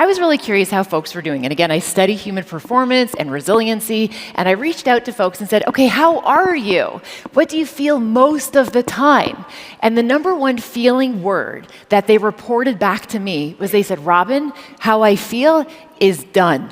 I was really curious how folks were doing. And again, I study human performance and resiliency, and I reached out to folks and said, okay, how are you? What do you feel most of the time? And the number one feeling word that they reported back to me was they said, Robin, how I feel is done.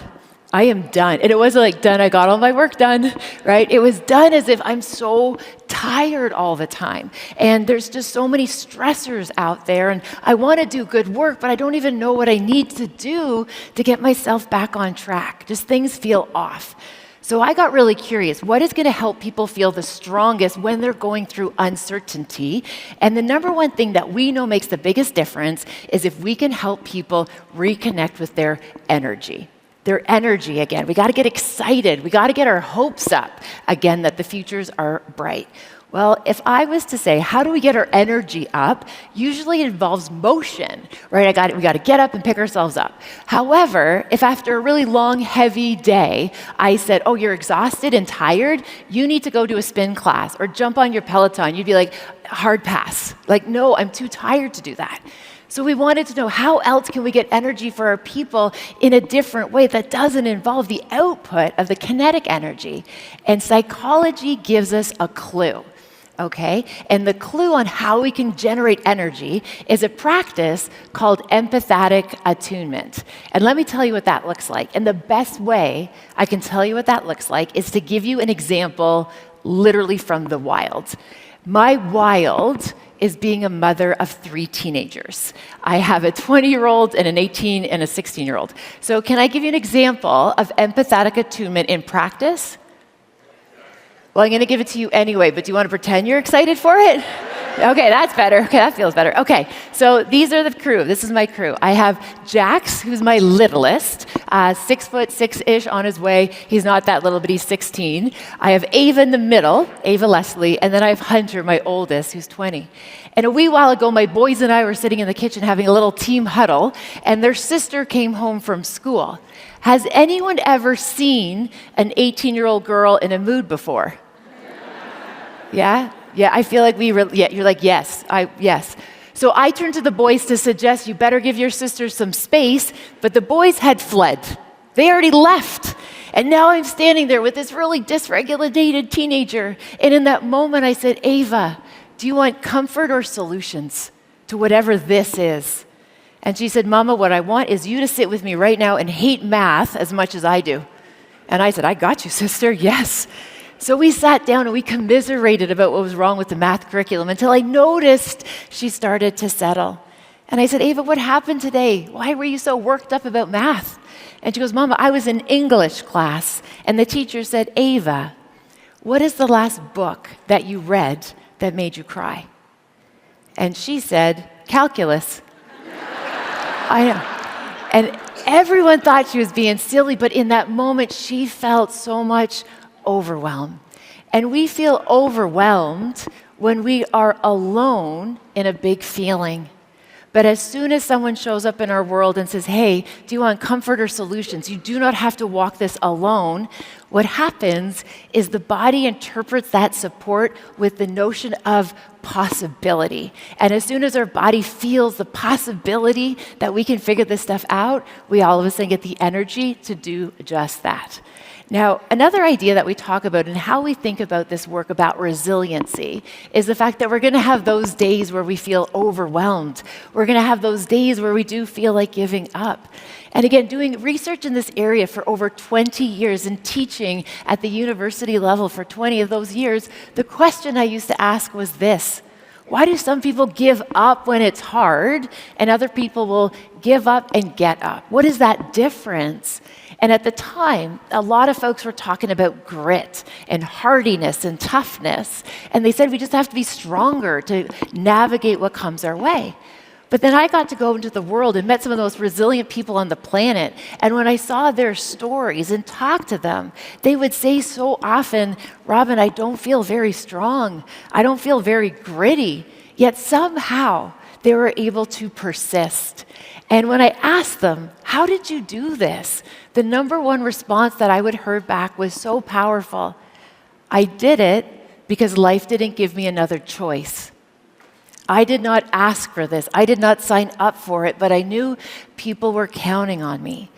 I am done. And it wasn't like done, I got all my work done, right? It was done as if I'm so tired all the time. And there's just so many stressors out there. And I want to do good work, but I don't even know what I need to do to get myself back on track. Just things feel off. So I got really curious. What is going to help people feel the strongest when they're going through uncertainty? And the number one thing that we know makes the biggest difference is if we can help people reconnect with their energy. Their energy again. We got to get excited. We got to get our hopes up again that the futures are bright. Well, if I was to say, how do we get our energy up? Usually it involves motion, right? We got to get up and pick ourselves up. However, if after a really long, heavy day, I said, oh, you're exhausted and tired, you need to go to a spin class or jump on your Peloton, you'd be like, hard pass. Like, no, I'm too tired to do that. So we wanted to know how else can we get energy for our people in a different way that doesn't involve the output of the kinetic energy. And psychology gives us a clue, okay? And the clue on how we can generate energy is a practice called empathetic attunement. And let me tell you what that looks like. And the best way I can tell you what that looks like is to give you an example literally from the wild. My wild is being a mother of 3 teenagers. I have a 20-year-old and an 18 and a 16-year-old. So can I give you an example of empathetic attunement in practice? Well, I'm going to give it to you anyway, but do you want to pretend you're excited for it? Okay, that's better. Okay, that feels better. Okay, so these are the crew. This is my crew. I have Jax, who's my littlest, 6'6" on his way. He's not that little, but he's 16. I have Ava in the middle, Ava Leslie, and then I have Hunter, my oldest, who's 20. And a wee while ago, my boys and I were sitting in the kitchen having a little team huddle, and their sister came home from school. Has anyone ever seen an 18-year-old girl in a mood before? Yeah? Yeah, I feel like you're like, yes, yes. So I turned to the boys to suggest you better give your sisters some space, but the boys had fled. They already left. And now I'm standing there with this really dysregulated teenager. And in that moment, I said, Ava, do you want comfort or solutions to whatever this is? And she said, Mama, what I want is you to sit with me right now and hate math as much as I do. And I said, I got you, sister, yes. So we sat down and we commiserated about what was wrong with the math curriculum until I noticed she started to settle. And I said, Ava, what happened today? Why were you so worked up about math? And she goes, Mama, I was in English class. And the teacher said, Ava, what is the last book that you read that made you cry? And she said, calculus. I know. And everyone thought she was being silly, but in that moment, she felt so much overwhelmed. And we feel overwhelmed when we are alone in a big feeling. But as soon as someone shows up in our world and says, hey, do you want comfort or solutions? You do not have to walk this alone. What happens is the body interprets that support with the notion of possibility. And as soon as our body feels the possibility that we can figure this stuff out, we all of a sudden get the energy to do just that. Now, another idea that we talk about and how we think about this work about resiliency is the fact that we're going to have those days where we feel overwhelmed. We're going to have those days where we do feel like giving up. And again, doing research in this area for over 20 years and teaching at the university level for 20 of those years, the question I used to ask was this: why do some people give up when it's hard and other people will give up and get up? What is that difference? And at the time, a lot of folks were talking about grit and hardiness and toughness. And they said we just have to be stronger to navigate what comes our way. But then I got to go into the world and met some of the most resilient people on the planet. And when I saw their stories and talked to them, they would say so often, Robin, I don't feel very strong. I don't feel very gritty. Yet somehow they were able to persist. And when I asked them, how did you do this? The number one response that I would hear back was so powerful. I did it because life didn't give me another choice. I did not ask for this. I did not sign up for it, but I knew people were counting on me.